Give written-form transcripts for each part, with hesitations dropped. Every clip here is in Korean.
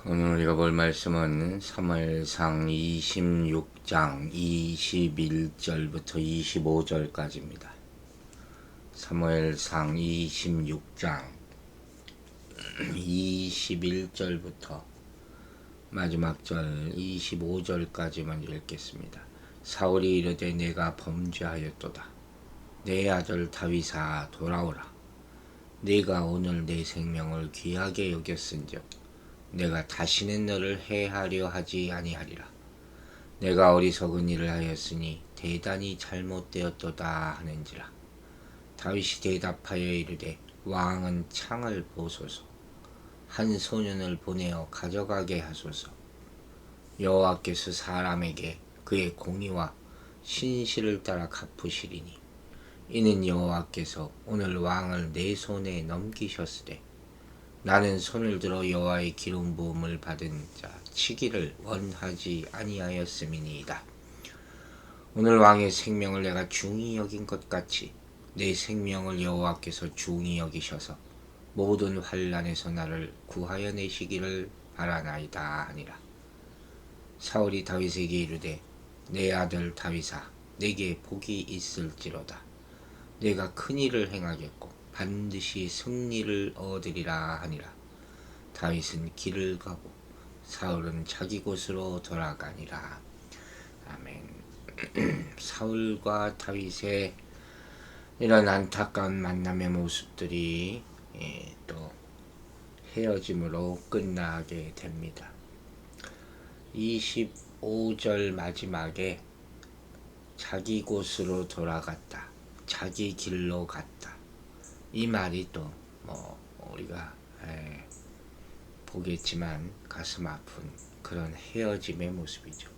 오늘 우리가 볼 말씀은 사무엘상 26장 21절부터 25절까지입니다. 사무엘상 26장 21절부터 마지막 절 25절까지만 읽겠습니다. 사울이 이르되 내가 범죄하였도다. 내 아들 다윗아 돌아오라. 네가 오늘 내 생명을 귀하게 여겼은즉 내가 다시는 너를 해하려 하지 아니하리라. 내가 어리석은 일을 하였으니 대단히 잘못되었도다 하는지라. 다윗이 대답하여 이르되 왕은 창을 보소서. 한 소년을 보내어 가져가게 하소서. 여호와께서 사람에게 그의 공의와 신실을 따라 갚으시리니 이는 여호와께서 오늘 왕을 내 손에 넘기셨으되 나는 손을 들어 여호와의 기름 부음을 받은 자 치기를 원하지 아니하였음이니이다. 오늘 왕의 생명을 내가 중히 여긴 것 같이 내 생명을 여호와께서 중히 여기셔서 모든 환난에서 나를 구하여 내시기를 바라나이다 하니라. 사울이 다윗에게 이르되 내 아들 다윗아 내게 복이 있을지로다. 내가 큰 일을 행하겠고 반드시 승리를 얻으리라 하니라. 다윗은 길을 가고 사울은 자기 곳으로 돌아가니라. 아멘. 사울과 다윗의 이런 안타까운 만남의 모습들이 또 헤어짐으로 끝나게 됩니다. 25절 마지막에 자기 곳으로 돌아갔다. 자기 길로 갔다. 이 말이 또 우리가 보겠지만 가슴 아픈 그런 헤어짐의 모습이죠.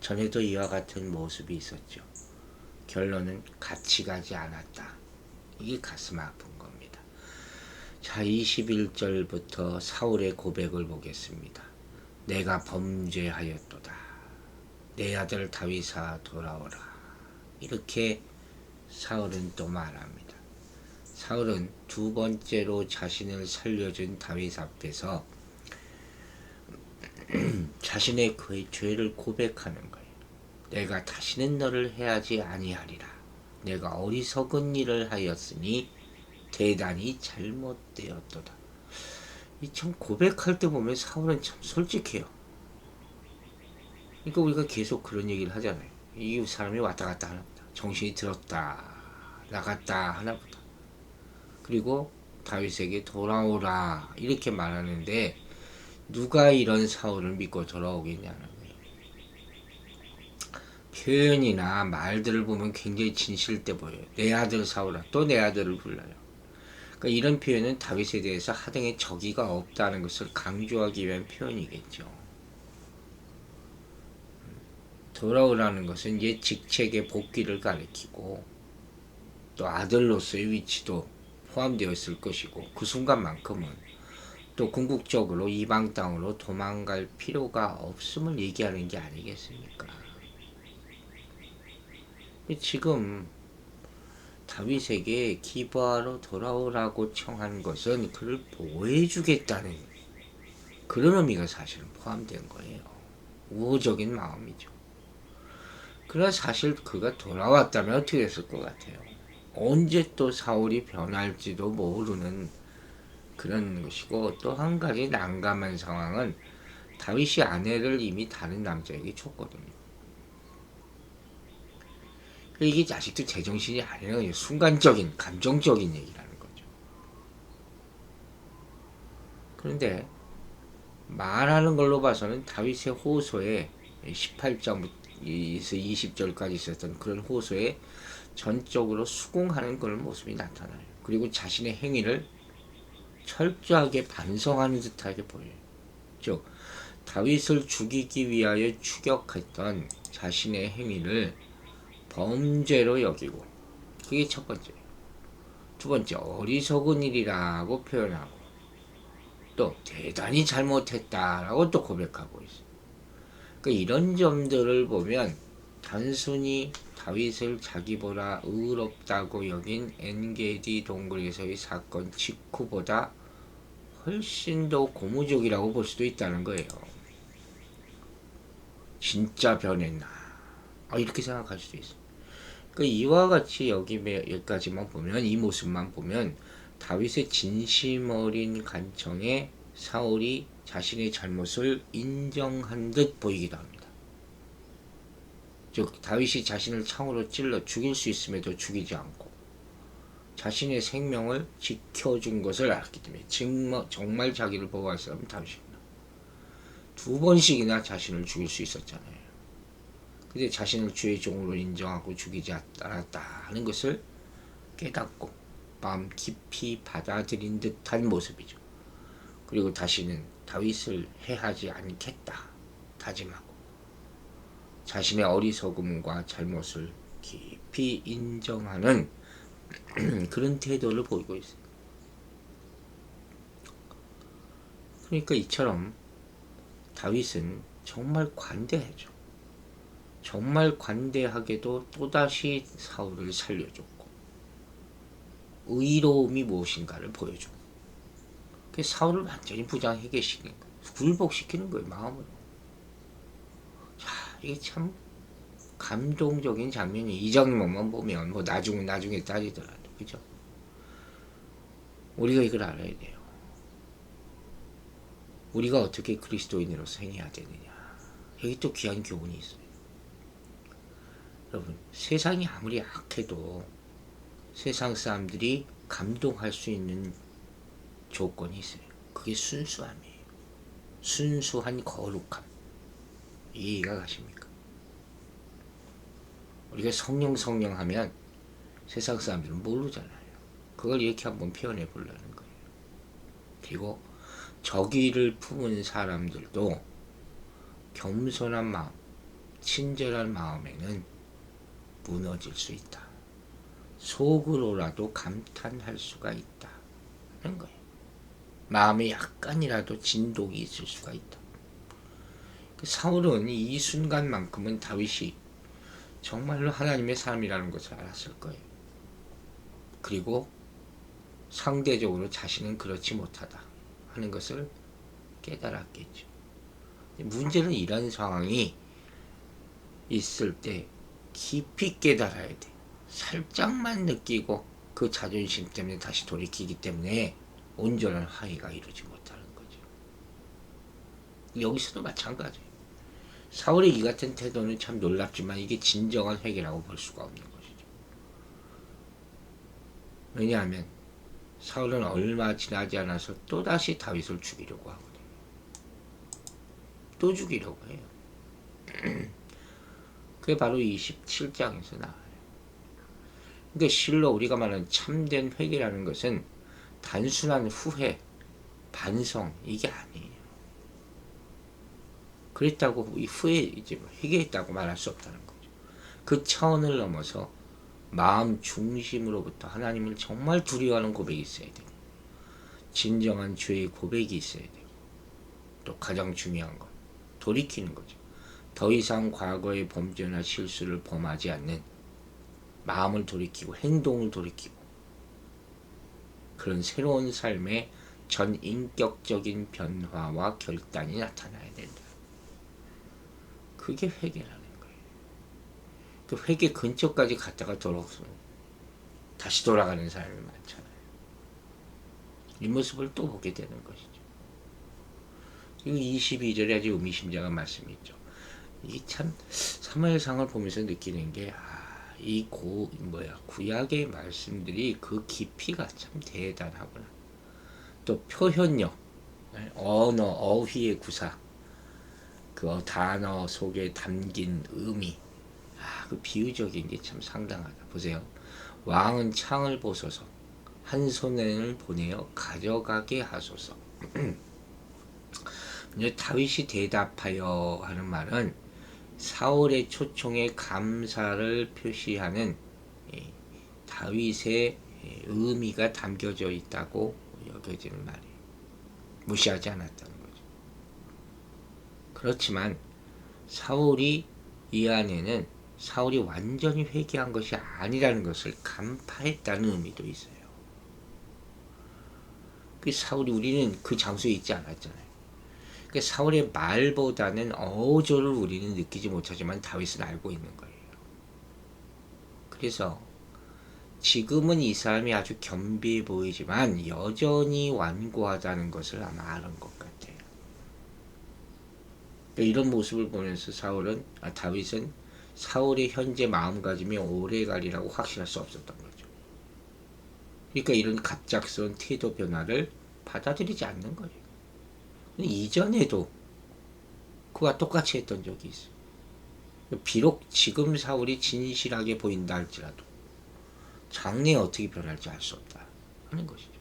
전에도 이와 같은 모습이 있었죠. 결론은 같이 가지 않았다. 이게 가슴 아픈 겁니다. 자, 21절부터 사울의 고백을 보겠습니다. 내가 범죄하였도다. 내 아들 다윗아 돌아오라. 이렇게 사울은 또 말합니다. 사울은 두 번째로 자신을 살려준 다윗 앞에서 자신의 그의 죄를 고백하는 거예요. 내가 다시는 너를 해하지 아니하리라. 내가 어리석은 일을 하였으니 대단히 잘못되었도다. 이 참 고백할 때 보면 사울은 참 솔직해요. 그러니까 우리가 계속 그런 얘기를 하잖아요. 이 사람이 왔다 갔다 하나보다. 정신이 들었다 나갔다 하나보다. 그리고 다윗에게 돌아오라 이렇게 말하는데 누가 이런 사울을 믿고 돌아오겠냐는 거예요. 표현이나 말들을 보면 굉장히 진실돼 보여요. 내 아들 사울아. 또 내 아들을 불러요. 그러니까 이런 표현은 다윗에 대해서 하등의 적의가 없다는 것을 강조하기 위한 표현이겠죠. 돌아오라는 것은 옛 직책의 복귀를 가리키고 또 아들로서의 위치도 포함되어 있을 것이고 그 순간만큼은 또 궁극적으로 이방 땅으로 도망갈 필요가 없음을 얘기하는 게 아니겠습니까? 지금 다윗에게 기브아로 돌아오라고 청한 것은 그를 보호해주겠다는 그런 의미가 사실은 포함된 거예요. 우호적인 마음이죠. 그러나 사실 그가 돌아왔다면 어떻게 됐을 것 같아요? 언제 또 사울이 변할지도 모르는 그런 것이고, 또 한 가지 난감한 상황은 다윗이 아내를 이미 다른 남자에게 줬거든요. 이게 아직도 제정신이 아니라 순간적인 감정적인 얘기라는 거죠. 그런데 말하는 걸로 봐서는 다윗의 호소에 18장부터 20절까지 있었던 그런 호소에 전적으로 수긍하는 그런 모습이 나타나요. 그리고 자신의 행위를 철저하게 반성하는 듯하게 보여요. 즉 다윗을 죽이기 위하여 추격했던 자신의 행위를 범죄로 여기고, 그게 첫 번째. 두 번째, 어리석은 일이라고 표현하고 또 대단히 잘못했다라고 또 고백하고 있어요. 그러니까 이런 점들을 보면 단순히 다윗을 자기보다 의롭다고 여긴 엔게디 동굴에서의 사건 직후보다 훨씬 더 고무적이라고 볼 수도 있다는 거예요. 진짜 변했나? 이렇게 생각할 수도 있어. 그 이와 같이 여기까지만 보면, 이 모습만 보면 다윗의 진심 어린 간청에 사울이 자신의 잘못을 인정한 듯 보이기도 합니다. 즉 다윗이 자신을 창으로 찔러 죽일 수 있음에도 죽이지 않고 자신의 생명을 지켜준 것을 알았기 때문에 정말 자기를 보호할 사람은 다윗입니다. 2번씩이나 자신을 죽일 수 있었잖아요. 근데 자신을 주의 종으로 인정하고 죽이지 않았다 하는 것을 깨닫고 마음 깊이 받아들인 듯한 모습이죠. 그리고 다시는 다윗을 해하지 않겠다 다짐하고 자신의 어리석음과 잘못을 깊이 인정하는 그런 태도를 보이고 있어요. 그러니까 이처럼 다윗은 정말 관대하죠. 정말 관대하게도 또다시 사울을 살려줬고 의로움이 무엇인가를 보여주고 사울을 완전히 부장해계시키는 거예요. 굴복시키는 거예요. 마음으로. 자, 이게 참 감동적인 장면이 이 장면만 보면 뭐 나중에 따지더라도 그죠? 우리가 이걸 알아야 돼요. 우리가 어떻게 그리스도인으로서 행해야 되느냐. 여기 또 귀한 교훈이 있어요. 여러분, 세상이 아무리 악해도 세상 사람들이 감동할 수 있는 조건이 있어요. 그게 순수함이에요. 순수한 거룩함. 이해가 가십니까? 우리가 성령 하면 세상 사람들은 모르잖아요. 그걸 이렇게 한번 표현해 보려는 거예요. 그리고 저기를 품은 사람들도 겸손한 마음, 친절한 마음에는 무너질 수 있다. 속으로라도 감탄할 수가 있다. 하는 거예요. 마음에 약간이라도 진동이 있을 수가 있다. 사울은 이 순간만큼은 다윗이 정말로 하나님의 사람이라는 것을 알았을 거예요. 그리고 상대적으로 자신은 그렇지 못하다 하는 것을 깨달았겠죠. 문제는 이런 상황이 있을 때 깊이 깨달아야 돼. 살짝만 느끼고 그 자존심 때문에 다시 돌이키기 때문에 온전한 화해가 이루지 못하는 거죠. 여기서도 마찬가지예요. 사울의 이 같은 태도는 참 놀랍지만 이게 진정한 회개라고 볼 수가 없는 것이죠. 왜냐하면 사울은 얼마 지나지 않아서 또다시 다윗을 죽이려고 하거든요. 또 죽이려고 해요. 그게 바로 27장에서 나와요. 그러니까 실로 우리가 말하는 참된 회개라는 것은 단순한 후회, 반성 이게 아니에요. 그랬다고 이 후에 이제 회개했다고 말할 수 없다는 거죠. 그 차원을 넘어서 마음 중심으로부터 하나님을 정말 두려워하는 고백이 있어야 되고 진정한 죄의 고백이 있어야 되고 또 가장 중요한 건 돌이키는 거죠. 더 이상 과거의 범죄나 실수를 범하지 않는 마음을 돌이키고 행동을 돌이키고 그런 새로운 삶의 전 인격적인 변화와 결단이 나타나야 된다. 그게 회개라는 거예요. 그 회개 근처까지 갔다가 돌아서 다시 돌아가는 사람이 많잖아요. 이 모습을 또 보게 되는 것이죠. 그리고 22절에 아주 의미심장한 말씀이 있죠. 이게 참 사무엘상을 보면서 느끼는 게 이 구약의 말씀들이 그 깊이가 참 대단하구나. 또 표현력, 언어, 어휘의 구사, 그 단어 속에 담긴 의미, 그 비유적인 게 참 상당하다. 보세요. 왕은 창을 보소서, 한 손을 보내어 가져가게 하소서. 다윗이 대답하여 하는 말은 사울의 초청에 감사를 표시하는 다윗의 의미가 담겨져 있다고 여겨지는 말이에요. 무시하지 않았다는 거죠. 그렇지만 사울이 이 안에는 사울이 완전히 회개한 것이 아니라는 것을 간파했다는 의미도 있어요. 그 사울이 우리는 그 장소에 있지 않았잖아요. 그 사울의 말보다는 어조를 우리는 느끼지 못하지만 다윗은 알고 있는 거예요. 그래서 지금은 이 사람이 아주 겸비해 보이지만 여전히 완고하다는 것을 아마 아는 것 같아요. 이런 모습을 보면서 다윗은 사울의 현재 마음가짐이 오래가리라고 확신할 수 없었던 거죠. 그러니까 이런 갑작스러운 태도 변화를 받아들이지 않는 거예요. 이전에도 그와 똑같이 했던 적이 있어요. 비록 지금 사울이 진실하게 보인다 할지라도 장래에 어떻게 변할지 알 수 없다 하는 것이죠.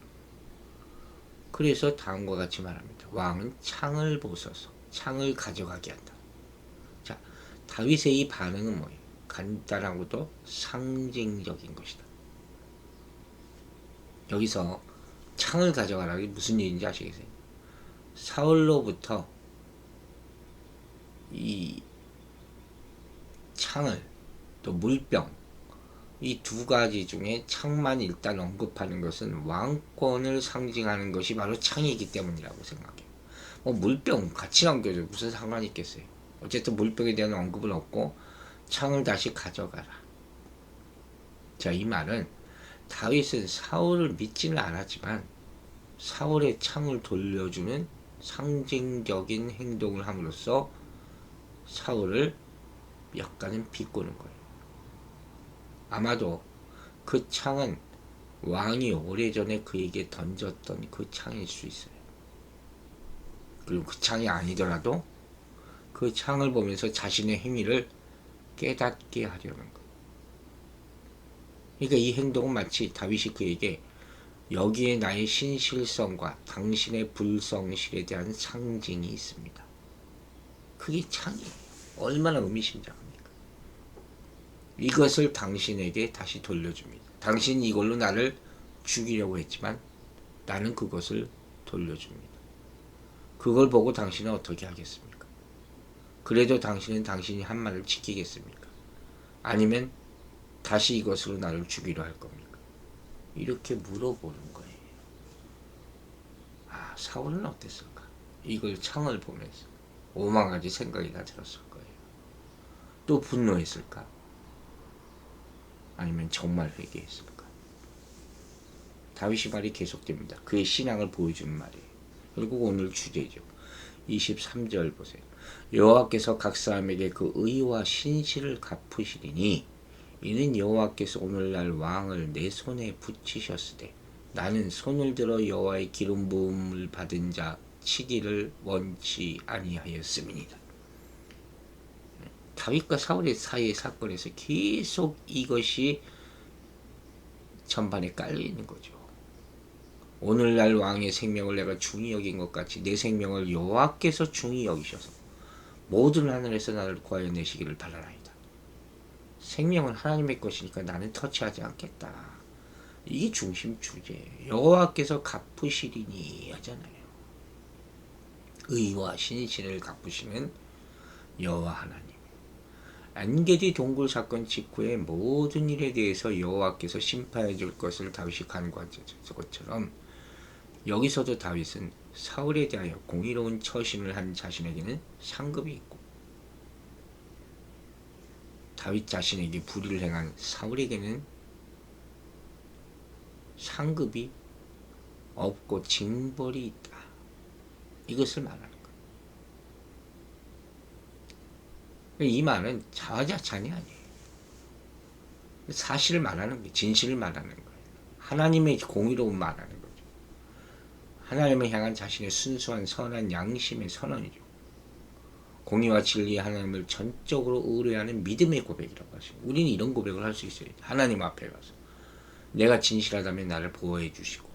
그래서 다음과 같이 말합니다. 왕은 창을 보소서, 창을 가져가게 한다. 자, 다윗의 이 반응은 뭐예요? 간단하고도 상징적인 것이다. 여기서 창을 가져가라는 게 무슨 일인지 아시겠어요? 사울로부터 이 창을 또 물병 이 두 가지 중에 창만 일단 언급하는 것은 왕권을 상징하는 것이 바로 창이기 때문이라고 생각해요. 물병 같이 남겨줘 무슨 상관이 있겠어요. 어쨌든 물병에 대한 언급은 없고 창을 다시 가져가라. 자, 이 말은 다윗은 사울을 믿지는 않았지만 사울의 창을 돌려주는 상징적인 행동을 함으로써 사울을 약간은 비꼬는 거예요. 아마도 그 창은 왕이 오래전에 그에게 던졌던 그 창일 수 있어요. 그리고 그 창이 아니더라도 그 창을 보면서 자신의 행위를 깨닫게 하려는 것. 그러니까 이 행동은 마치 다윗이 그에게 여기에 나의 신실성과 당신의 불성실에 대한 상징이 있습니다. 그게 창이에요. 얼마나 의미심장합니까? 이것을 당신에게 다시 돌려줍니다. 당신이 이걸로 나를 죽이려고 했지만 나는 그것을 돌려줍니다. 그걸 보고 당신은 어떻게 하겠습니까? 그래도 당신은 당신이 한 말을 지키겠습니까? 아니면 다시 이것으로 나를 죽이려 할 겁니까? 이렇게 물어보는 거예요. 아, 사울은 어땠을까? 이걸 창을 보면서 5만 가지 생각이 다 들었을 거예요. 또 분노했을까? 아니면 정말 회개했을까? 다윗의 말이 계속됩니다. 그의 신앙을 보여주는 말이에요. 결국 오늘 주제죠. 23절 보세요. 여호와께서 각 사람에게 그 의와 신실을 갚으시리니 이는 여호와께서 오늘날 왕을 내 손에 붙이셨으되 나는 손을 들어 여호와의 기름 부음을 받은 자 치기를 원치 아니하였음이니라. 다윗과 사울의 사이의 사건에서 계속 이것이 전반에 깔려 있는 거죠. 오늘날 왕의 생명을 내가 중히 여긴 것 같이 내 생명을 여호와께서 중히 여기셔서 모든 하늘에서 나를 구하여 내시기를 바라나이다. 생명은 하나님의 것이니까 나는 터치하지 않겠다. 이게 중심 주제예요. 여호와께서 갚으시리니 하잖아요. 의와 신실을 갚으시는 여호와 하나님. 엔게디 동굴 사건 직후의 모든 일에 대해서 여호와께서 심판해 줄 것을 다윗이 간구한 것처럼 여기서도 다윗은 사울에 대하여 공의로운 처신을 한 자신에게는 상급이 있고 다윗 자신에게 불의를 행한 사울에게는 상급이 없고 징벌이 있다. 이것을 말하는 거예요. 이 말은 자화자찬이 아니에요. 사실을 말하는 게 진실을 말하는 거예요. 하나님의 공의로운 말하는 거죠. 하나님을 향한 자신의 순수한 선한 양심의 선언이죠. 공의와 진리의 하나님을 전적으로 의뢰하는 믿음의 고백이라고 하시고 우리는 이런 고백을 할 수 있어요. 하나님 앞에 가서 내가 진실하다면 나를 보호해 주시고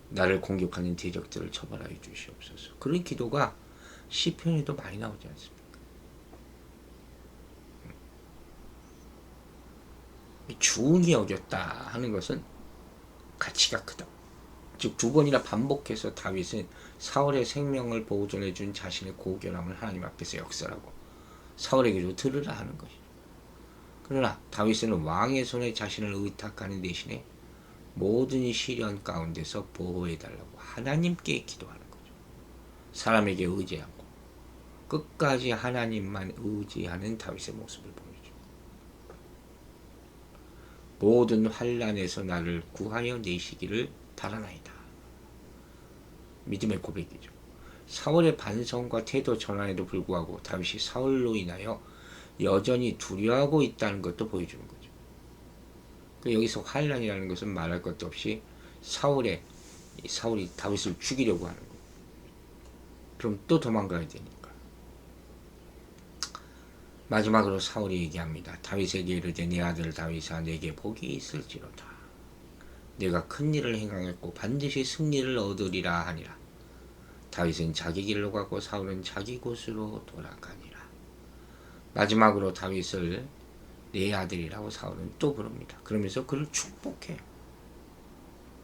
나를 공격하는 대적들을 처벌하여 주시옵소서. 그런 기도가 시편에도 많이 나오지 않습니까? 중히 여겼다 하는 것은 가치가 크다. 즉 두 번이나 반복해서 다윗은 사울의 생명을 보존해 준 자신의 고결함을 하나님 앞에서 역설하고 사울에게도 들으라 하는 것이죠. 그러나 다윗은 왕의 손에 자신을 의탁하는 대신에 모든 시련 가운데서 보호해달라고 하나님께 기도하는 거죠. 사람에게 의지하고 끝까지 하나님만 의지하는 다윗의 모습을 보여줘. 모든 환난에서 나를 구하여 내시기를 바라나이다. 믿음의 고백이죠. 사울의 반성과 태도 전환에도 불구하고 다윗이 사울로 인하여 여전히 두려워하고 있다는 것도 보여주는 거죠. 여기서 환난이라는 것은 말할 것도 없이 사울이 다윗을 죽이려고 하는 거예요. 그럼 또 도망가야 되니까. 마지막으로 사울이 얘기합니다. 다윗에게 이르되 내 아들 다윗아 내게 복이 있을지로다. 내가 큰 일을 행하였고 반드시 승리를 얻으리라 하니라. 다윗은 자기 길로 가고 사울은 자기 곳으로 돌아가니라. 마지막으로 다윗을 내 아들이라고 사울은 또 부릅니다. 그러면서 그를 축복해요.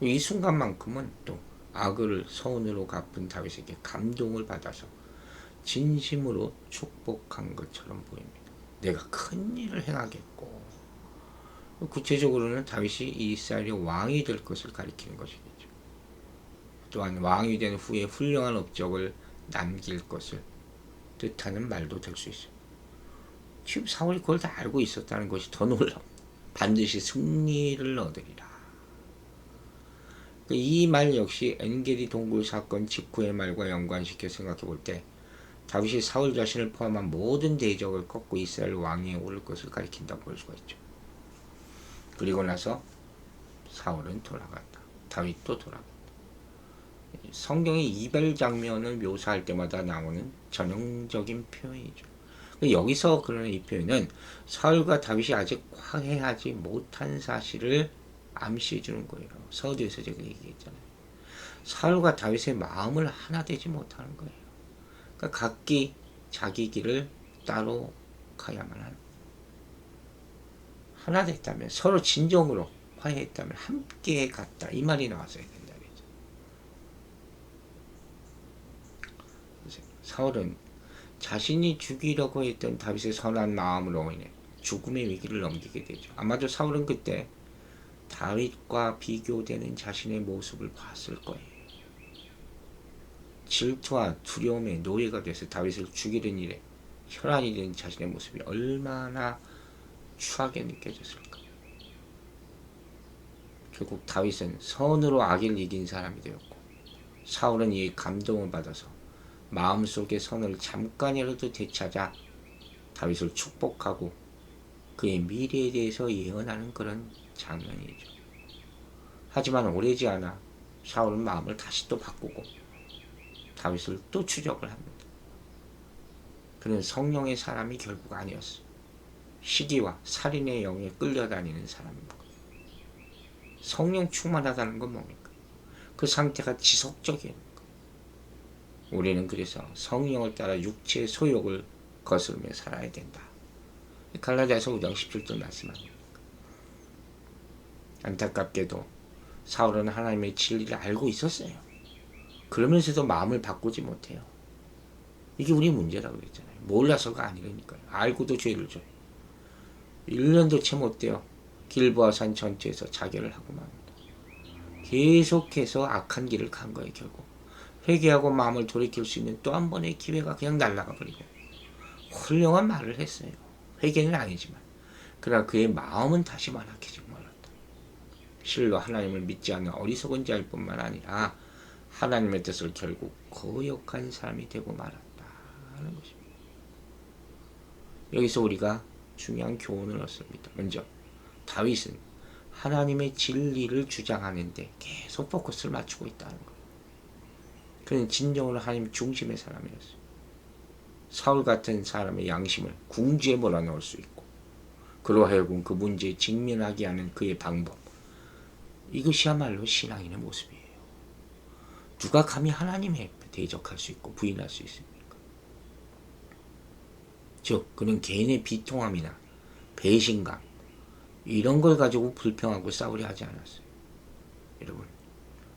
이 순간만큼은 또 악을 선으로 갚은 다윗에게 감동을 받아서 진심으로 축복한 것처럼 보입니다. 내가 큰 일을 행하겠고, 구체적으로는 다윗이 이스라엘의 왕이 될 것을 가리키는 것이겠죠. 또한 왕이 된 후에 훌륭한 업적을 남길 것을 뜻하는 말도 될 수 있어요. 지금 사울이 그걸 다 알고 있었다는 것이 더 놀라워. 반드시 승리를 얻으리라. 이 말 역시 엔게디 동굴 사건 직후의 말과 연관시켜 생각해 볼 때 다윗이 사울 자신을 포함한 모든 대적을 꺾고 이스라엘 왕위에 오를 것을 가리킨다고 볼 수가 있죠. 그리고 나서 사울은 돌아갔다. 다윗도 돌아갔다. 성경의 이별 장면을 묘사할 때마다 나오는 전형적인 표현이죠. 여기서 그러는 이 표현은 사울과 다윗이 아직 화해하지 못한 사실을 암시해 주는 거예요. 서두에서 제가 얘기했잖아요. 사울과 다윗의 마음을 하나 되지 못하는 거예요. 그러니까 각기 자기 길을 따로 가야만 하는 거예요. 하나 됐다면, 서로 진정으로 화해했다면 함께 갔다, 이 말이 나왔어야 된다. 사울은 자신이 죽이려고 했던 다윗의 선한 마음으로 인해 죽음의 위기를 넘기게 되죠. 아마도 사울은 그때 다윗과 비교되는 자신의 모습을 봤을 거예요. 질투와 두려움의 노예가 돼서 다윗을 죽이는 일에 혈안이 된 자신의 모습이 얼마나 추하게 느껴졌을까. 결국 다윗은 선으로 악을 이긴 사람이 되었고, 사울은 이 감동을 받아서 마음속의 선을 잠깐이라도 되찾아 다윗을 축복하고 그의 미래에 대해서 예언하는 그런 장면이죠. 하지만 오래지 않아 사울은 마음을 다시 또 바꾸고 다윗을 또 추적을 합니다. 그는 성령의 사람이 결국 아니었어요. 시기와 살인의 영에 끌려다니는 사람입니다. 성령 충만하다는 건 뭡니까? 그 상태가 지속적인. 우리는 그래서 성령을 따라 육체의 소욕을 거스르며 살아야 된다. 갈라디아서 5장 17절 말씀합니다. 안타깝게도 사울은 하나님의 진리를 알고 있었어요. 그러면서도 마음을 바꾸지 못해요. 이게 우리 문제라고 그랬잖아요. 몰라서가 아니라니까요. 알고도 죄를 져요. 1년도 채 못 돼요. 길보아 산 전투에서 자결을 하고 맙니다. 계속해서 악한 길을 간 거예요. 결국 회개하고 마음을 돌이킬 수 있는 또 한 번의 기회가 그냥 날아가 버리고, 훌륭한 말을 했어요. 회개는 아니지만. 그러나 그의 마음은 다시 완악해지고 말았다. 실로 하나님을 믿지 않는 어리석은 자일 뿐만 아니라 하나님의 뜻을 결국 거역한 사람이 되고 말았다 하는 것입니다. 여기서 우리가 중요한 교훈을 얻습니다. 먼저 다윗은 하나님의 진리를 주장하는데 계속 포커스를 맞추고 있다는 것. 그는 진정으로 하나님 중심의 사람이었어요. 사울 같은 사람의 양심을 궁지에 몰아넣을 수 있고, 그로 하여금 그 문제에 직면하게 하는 그의 방법, 이것이야말로 신앙인의 모습이에요. 누가 감히 하나님에 대적할 수 있고 부인할 수 있습니까? 즉 그는 개인의 비통함이나 배신감 이런 걸 가지고 불평하고 싸우려 하지 않았어요. 여러분,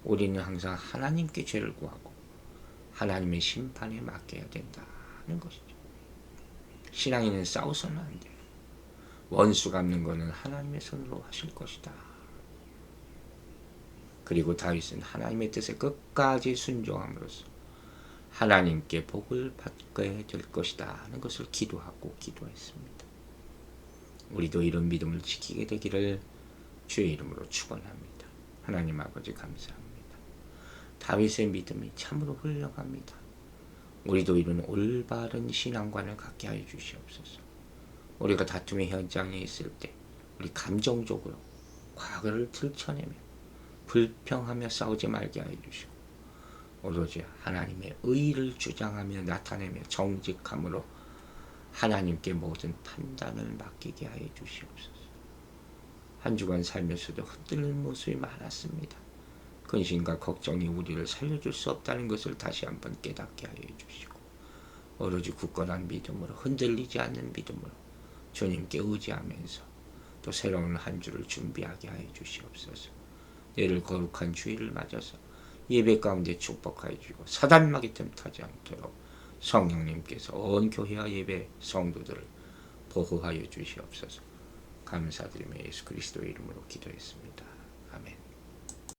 우리는 항상 하나님께 죄를 구하고 하나님의 심판에 맡겨야 된다는 것이죠. 신앙인은 싸우서는 안 돼요. 원수 갚는 것은 하나님의 손으로 하실 것이다. 그리고 다윗은 하나님의 뜻에 끝까지 순종함으로써 하나님께 복을 받게 될 것이다 하는 것을 기도하고 기도했습니다. 우리도 이런 믿음을 지키게 되기를 주의 이름으로 축원합니다. 하나님 아버지 감사합니다. 다윗의 믿음이 참으로 훌륭합니다. 우리도 이런 올바른 신앙관을 갖게 하여 주시옵소서. 우리가 다툼의 현장에 있을 때 우리 감정적으로 과거를 들춰내며 불평하며 싸우지 말게 하여 주시고 오로지 하나님의 의를 주장하며 나타내며 정직함으로 하나님께 모든 판단을 맡기게 하여 주시옵소서. 한 주간 살면서도 흔들리는 모습이 많았습니다. 근심과 걱정이 우리를 살려줄 수 없다는 것을 다시 한번 깨닫게 하여 주시고 오로지 굳건한 믿음으로 흔들리지 않는 믿음으로 주님께 의지하면서 또 새로운 한 주를 준비하게 하여 주시옵소서. 내일 거룩한 주일을 맞아서 예배 가운데 축복하여 주시고 사단마귀 틈타지 않도록 성령님께서 온 교회와 예배 성도들을 보호하여 주시옵소서. 감사드리며 예수 그리스도의 이름으로 기도했습니다. 아멘.